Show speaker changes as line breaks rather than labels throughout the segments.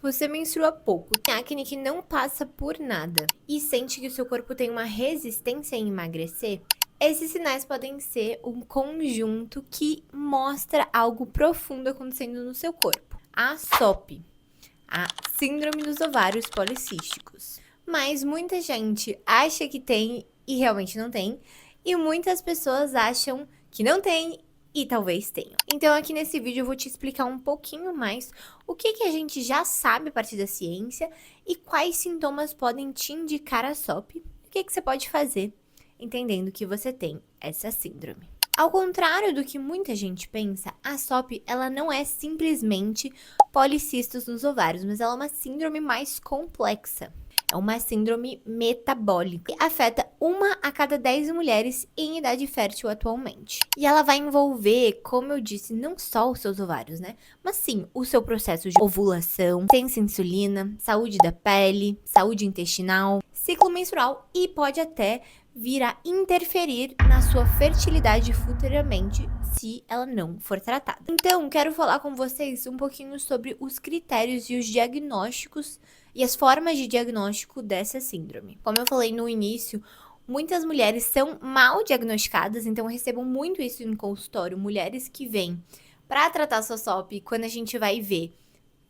Você menstrua pouco, tem acne que não passa por nada e sente que o seu corpo tem uma resistência em emagrecer? Esses sinais podem ser um conjunto que mostra algo profundo acontecendo no seu corpo. A SOP, a Síndrome dos Ovários Policísticos. Mas muita gente acha que tem e realmente não tem, e muitas pessoas acham que não tem e talvez tenham. Então aqui nesse vídeo eu vou te explicar um pouquinho mais o que a gente já sabe a partir da ciência e quais sintomas podem te indicar a SOP, o que você pode fazer entendendo que você tem essa síndrome. Ao contrário do que muita gente pensa, a SOP ela não é simplesmente policistos nos ovários, mas ela é uma síndrome mais complexa. É uma síndrome metabólica que afeta 1 a cada 10 mulheres em idade fértil atualmente. E ela vai envolver, como eu disse, não só os seus ovários, né? Mas sim, o seu processo de ovulação, resistência à insulina, saúde da pele, saúde intestinal, ciclo menstrual e pode até vir a interferir na sua fertilidade futuramente se ela não for tratada. Então, quero falar com vocês um pouquinho sobre os critérios e os diagnósticos e as formas de diagnóstico dessa síndrome. Como eu falei no início, muitas mulheres são mal diagnosticadas, então eu recebo muito isso em consultório, mulheres que vêm para tratar sua SOP, quando a gente vai ver,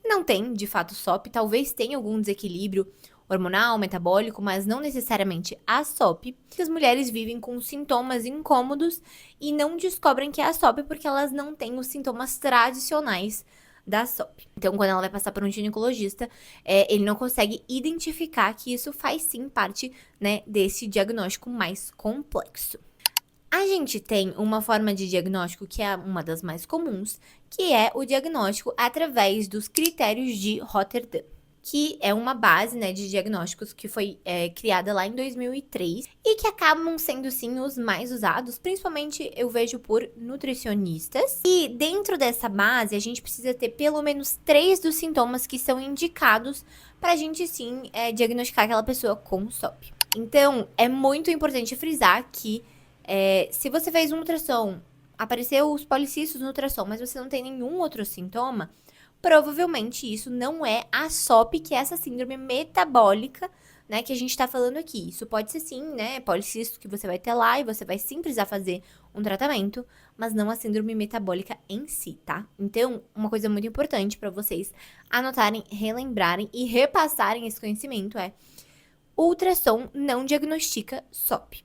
não tem de fato SOP, talvez tenha algum desequilíbrio hormonal, metabólico, mas não necessariamente a SOP. As mulheres vivem com sintomas incômodos e não descobrem que é a SOP porque elas não têm os sintomas tradicionais da SOP. Então, quando ela vai passar por um ginecologista, ele não consegue identificar que isso faz sim parte, né, desse diagnóstico mais complexo. A gente tem uma forma de diagnóstico que é uma das mais comuns, que é o diagnóstico através dos critérios de Rotterdam, que é uma base, né, de diagnósticos que foi criada lá em 2003 e que acabam sendo, sim, os mais usados, principalmente eu vejo por nutricionistas. E dentro dessa base, a gente precisa ter pelo menos 3 dos sintomas que são indicados para a gente, sim, diagnosticar aquela pessoa com SOP. Então, é muito importante frisar que se você fez um ultrassom, apareceu os policistos no ultrassom, mas você não tem nenhum outro sintoma, provavelmente isso não é a SOP, que é essa síndrome metabólica, né, que a gente tá falando aqui. Isso pode ser sim, né, policisto que você vai ter lá e você vai sim precisar fazer um tratamento, mas não a síndrome metabólica em si, tá? Então, uma coisa muito importante para vocês anotarem, relembrarem e repassarem esse conhecimento é: ultrassom não diagnostica SOP.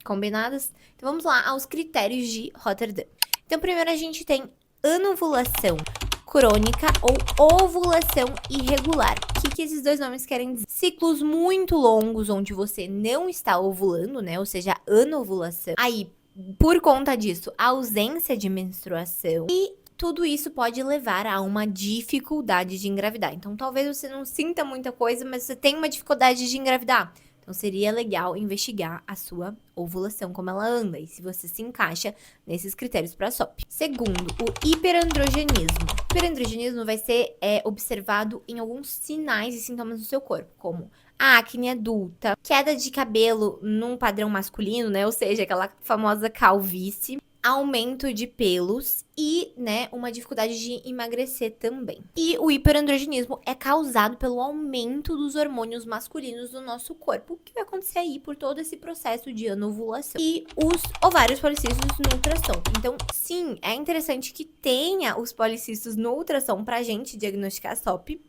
Combinadas? Então, vamos lá aos critérios de Rotterdam. Então, primeiro a gente tem anovulação crônica ou ovulação irregular. O que esses dois nomes querem dizer? Ciclos muito longos onde você não está ovulando, né? Ou seja, anovulação. Aí, por conta disso, ausência de menstruação. E tudo isso pode levar a uma dificuldade de engravidar. Então, talvez você não sinta muita coisa, mas você tem uma dificuldade de engravidar. Então, seria legal investigar a sua ovulação, como ela anda, e se você se encaixa nesses critérios para a SOP. Segundo, o hiperandrogenismo. O hiperandrogenismo vai ser observado em alguns sinais e sintomas do seu corpo, como a acne adulta, queda de cabelo num padrão masculino, né? Ou seja, aquela famosa calvície, aumento de pelos e, né, uma dificuldade de emagrecer também. E o hiperandrogenismo é causado pelo aumento dos hormônios masculinos do nosso corpo, que vai acontecer aí por todo esse processo de anovulação. E os ovários policísticos no ultrassom. Então, sim, é interessante que tenha os policistos no ultrassom pra gente diagnosticar a SOP,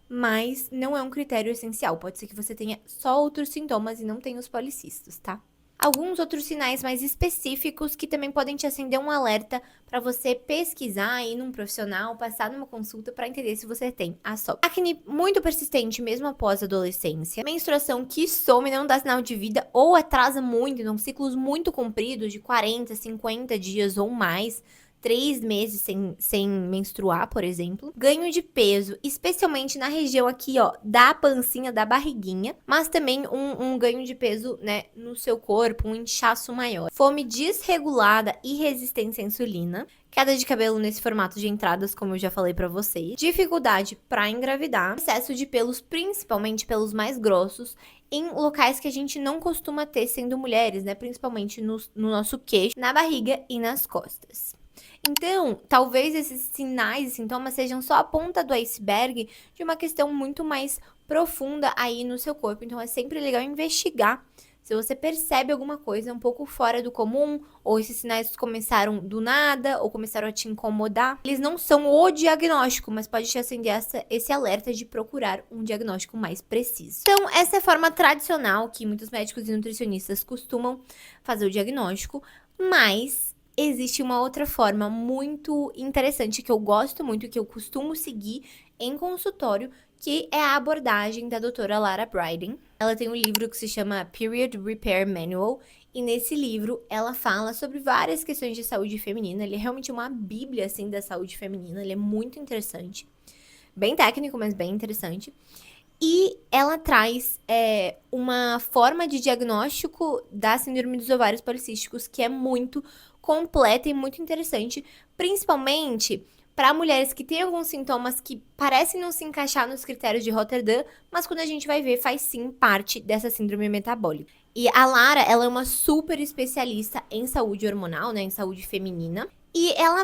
mas não é um critério essencial. Pode ser que você tenha só outros sintomas e não tenha os policistos, tá? Alguns outros sinais mais específicos que também podem te acender um alerta para você pesquisar aí num profissional, passar numa consulta para entender se você tem a SOP. Acne muito persistente mesmo após a adolescência, menstruação que some, não dá sinal de vida ou atrasa muito, então ciclos muito compridos de 40, 50 dias ou mais, 3 meses sem menstruar, por exemplo. Ganho de peso, especialmente na região aqui, ó, da pancinha, da barriguinha, mas também um ganho de peso, né, no seu corpo, um inchaço maior. Fome desregulada e resistência à insulina. Queda de cabelo nesse formato de entradas, como eu já falei pra vocês. Dificuldade pra engravidar. Excesso de pelos, principalmente pelos mais grossos, em locais que a gente não costuma ter sendo mulheres, né? Principalmente no nosso queixo, na barriga e nas costas. Então, talvez esses sinais e sintomas sejam só a ponta do iceberg de uma questão muito mais profunda aí no seu corpo. Então, é sempre legal investigar se você percebe alguma coisa um pouco fora do comum, ou esses sinais começaram do nada, ou começaram a te incomodar. Eles não são o diagnóstico, mas pode te acender esse alerta de procurar um diagnóstico mais preciso. Então, essa é a forma tradicional que muitos médicos e nutricionistas costumam fazer o diagnóstico, mas existe uma outra forma muito interessante que eu gosto muito, que eu costumo seguir em consultório, que é a abordagem da doutora Lara Briden. Ela tem um livro que se chama Period Repair Manual, e nesse livro ela fala sobre várias questões de saúde feminina. Ele é realmente uma bíblia, assim, da saúde feminina, ele é muito interessante. Bem técnico, mas bem interessante. E ela traz uma forma de diagnóstico da síndrome dos ovários policísticos que é muito completa e muito interessante, principalmente para mulheres que têm alguns sintomas que parecem não se encaixar nos critérios de Rotterdam, mas quando a gente vai ver, faz sim parte dessa síndrome metabólica. E a Lara, ela é uma super especialista em saúde hormonal, né, em saúde feminina. E ela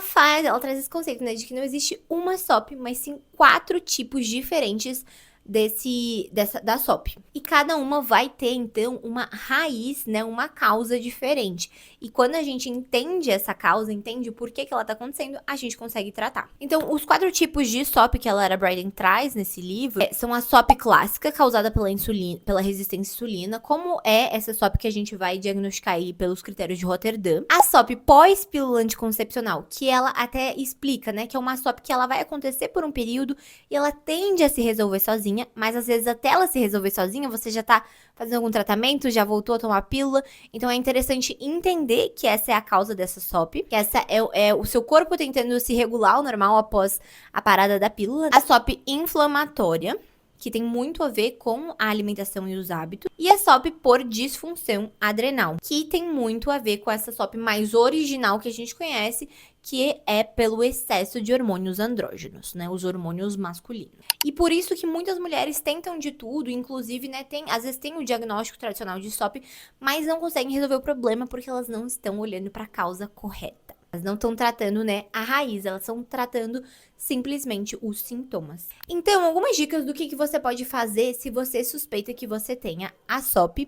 traz esse conceito, né, de que não existe uma SOP, mas sim 4 tipos diferentes da SOP. E cada uma vai ter, então, uma raiz, né, uma causa diferente. E quando a gente entende essa causa, entende o porquê que ela tá acontecendo, a gente consegue tratar. Então, os 4 tipos de SOP que a Lara Briden traz nesse livro são a SOP clássica, causada pela insulina, pela resistência à insulina, como é essa SOP que a gente vai diagnosticar aí pelos critérios de Rotterdam. A SOP pós-pílula anticoncepcional, que ela até explica, né, que é uma SOP que ela vai acontecer por um período e ela tende a se resolver sozinha, mas às vezes até ela se resolver sozinha, você já tá fazendo algum tratamento, já voltou a tomar pílula, então é interessante entender que essa é a causa dessa SOP, que essa é o seu corpo tentando se regular ao normal após a parada da pílula. A SOP inflamatória, que tem muito a ver com a alimentação e os hábitos, e a SOP por disfunção adrenal, que tem muito a ver com essa SOP mais original que a gente conhece, que é pelo excesso de hormônios andrógenos, né, os hormônios masculinos. E por isso que muitas mulheres tentam de tudo, inclusive, né, às vezes tem o diagnóstico tradicional de SOP, mas não conseguem resolver o problema porque elas não estão olhando para a causa correta. Elas não estão tratando, né, a raiz, elas estão tratando simplesmente os sintomas. Então, algumas dicas do que você pode fazer se você suspeita que você tenha a SOP,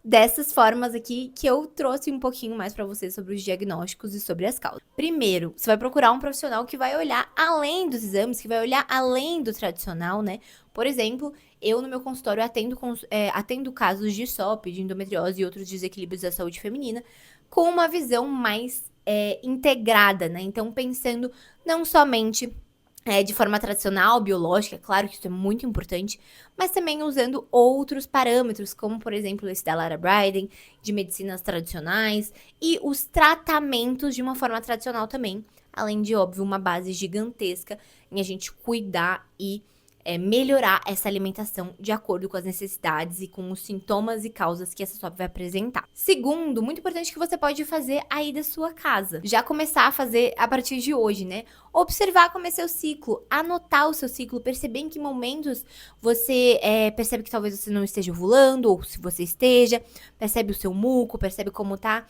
dessas formas aqui que eu trouxe um pouquinho mais pra você sobre os diagnósticos e sobre as causas. Primeiro, você vai procurar um profissional que vai olhar além dos exames, que vai olhar além do tradicional, né? Por exemplo, eu no meu consultório atendo casos de SOP, de endometriose e outros desequilíbrios da saúde feminina, com uma visão mais integrada, né? Então, pensando não somente de forma tradicional, biológica, claro que isso é muito importante, mas também usando outros parâmetros, como, por exemplo, esse da Lara Briden, de medicinas tradicionais, e os tratamentos de uma forma tradicional também, além de, óbvio, uma base gigantesca em a gente cuidar e melhorar essa alimentação de acordo com as necessidades e com os sintomas e causas que essa SOP vai apresentar. Segundo, muito importante que você pode fazer aí da sua casa. Já começar a fazer a partir de hoje, né? Observar como é seu ciclo, anotar o seu ciclo, perceber em que momentos você percebe que talvez você não esteja ovulando, ou se você esteja, percebe o seu muco, percebe como tá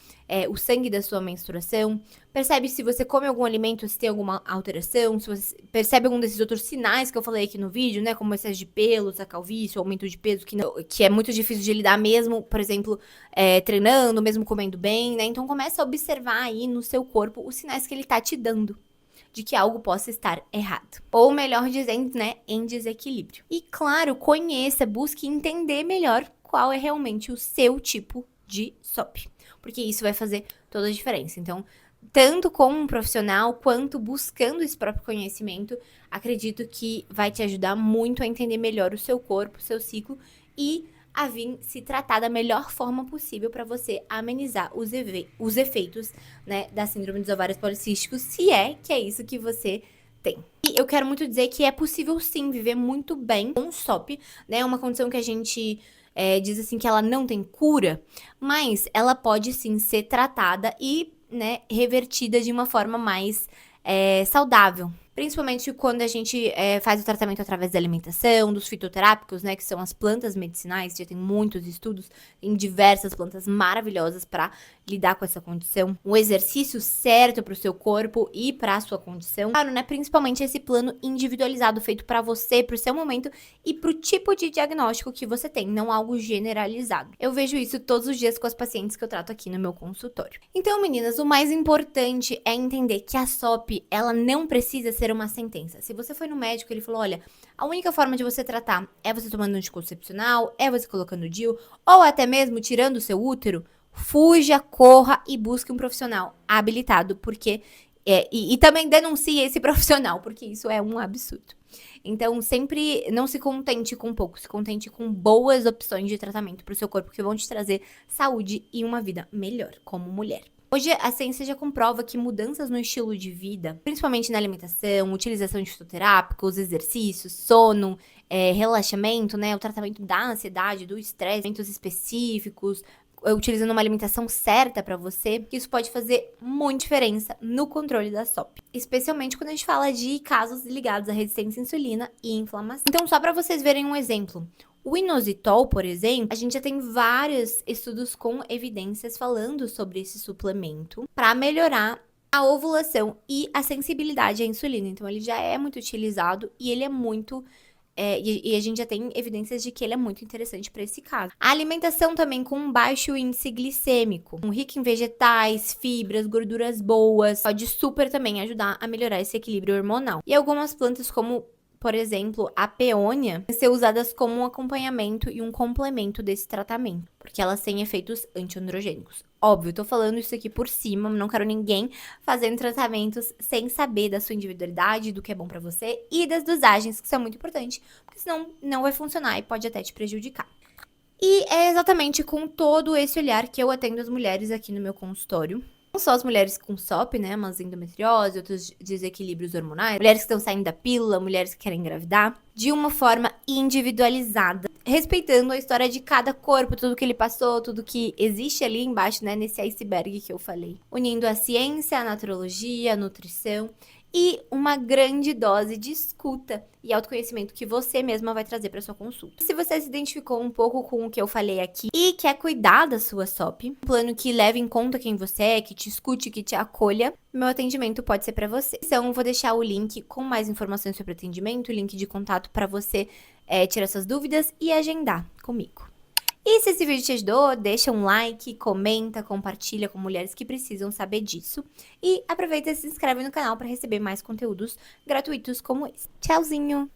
o sangue da sua menstruação, percebe se você come algum alimento, se tem alguma alteração, se você percebe algum desses outros sinais que eu falei aqui no vídeo, né, como excesso de pelos, a calvície, o aumento de peso, que é muito difícil de lidar mesmo, por exemplo, treinando, mesmo comendo bem, né, então começa a observar aí no seu corpo os sinais que ele tá te dando de que algo possa estar errado. Ou melhor dizendo, né, em desequilíbrio. E claro, conheça, busque entender melhor qual é realmente o seu tipo de SOP, porque isso vai fazer toda a diferença. Então, tanto como um profissional, quanto buscando esse próprio conhecimento, acredito que vai te ajudar muito a entender melhor o seu corpo, o seu ciclo e a vir se tratar da melhor forma possível para você amenizar os efeitos, né, da síndrome dos ovários policísticos, se é que é isso que você tem. E eu quero muito dizer que é possível sim viver muito bem com SOP, né, uma condição que a gente diz assim que ela não tem cura, mas ela pode sim ser tratada e, né, revertida de uma forma mais saudável. principalmente quando a gente faz o tratamento através da alimentação, dos fitoterápicos, né, que são as plantas medicinais, já tem muitos estudos, tem diversas plantas maravilhosas para lidar com essa condição. Um exercício certo para o seu corpo e para a sua condição. Claro, né, principalmente esse plano individualizado feito para você, para o seu momento e para o tipo de diagnóstico que você tem, não algo generalizado. Eu vejo isso todos os dias com as pacientes que eu trato aqui no meu consultório. Então, meninas, o mais importante é entender que a SOP, ela não precisa ser uma sentença. Se você foi no médico e ele falou, olha, a única forma de você tratar é você tomando anticoncepcional, é você colocando DIU, ou até mesmo tirando o seu útero, fuja, corra e busque um profissional habilitado, porque e também denuncie esse profissional, porque isso é um absurdo. Então, sempre não se contente com pouco, se contente com boas opções de tratamento para o seu corpo que vão te trazer saúde e uma vida melhor como mulher. Hoje, a ciência já comprova que mudanças no estilo de vida, principalmente na alimentação, utilização de fitoterápicos, exercícios, sono, relaxamento, né, o tratamento da ansiedade, do estresse, eventos específicos, utilizando uma alimentação certa para você, que isso pode fazer muita diferença no controle da SOP. Especialmente quando a gente fala de casos ligados à resistência à insulina e inflamação. Então, só para vocês verem um exemplo. O inositol, por exemplo, a gente já tem vários estudos com evidências falando sobre esse suplemento para melhorar a ovulação e a sensibilidade à insulina. Então, ele já é muito utilizado e ele é muito e a gente já tem evidências de que ele é muito interessante para esse caso. A alimentação também com um baixo índice glicêmico, rica em vegetais, fibras, gorduras boas, pode super também ajudar a melhorar esse equilíbrio hormonal. E algumas plantas como, por exemplo, a peônia, podem ser usadas como um acompanhamento e um complemento desse tratamento, porque elas têm efeitos antiandrogênicos. Óbvio, tô falando isso aqui por cima, não quero ninguém fazendo tratamentos sem saber da sua individualidade, do que é bom pra você e das dosagens, que são muito importantes, porque senão não vai funcionar e pode até te prejudicar. E é exatamente com todo esse olhar que eu atendo as mulheres aqui no meu consultório. Não só as mulheres com SOP, né, mas endometriose, outros desequilíbrios hormonais, mulheres que estão saindo da pílula, mulheres que querem engravidar, de uma forma individualizada, respeitando a história de cada corpo, tudo que ele passou, tudo que existe ali embaixo, né, nesse iceberg que eu falei. Unindo a ciência, a naturologia, a nutrição e uma grande dose de escuta e autoconhecimento que você mesma vai trazer para sua consulta. Se você se identificou um pouco com o que eu falei aqui e quer cuidar da sua SOP, um plano que leve em conta quem você é, que te escute, que te acolha, meu atendimento pode ser para você. Então, eu vou deixar o link com mais informações sobre atendimento, o link de contato para você tirar suas dúvidas e agendar comigo. E se esse vídeo te ajudou, deixa um like, comenta, compartilha com mulheres que precisam saber disso. E aproveita e se inscreve no canal para receber mais conteúdos gratuitos como esse. Tchauzinho!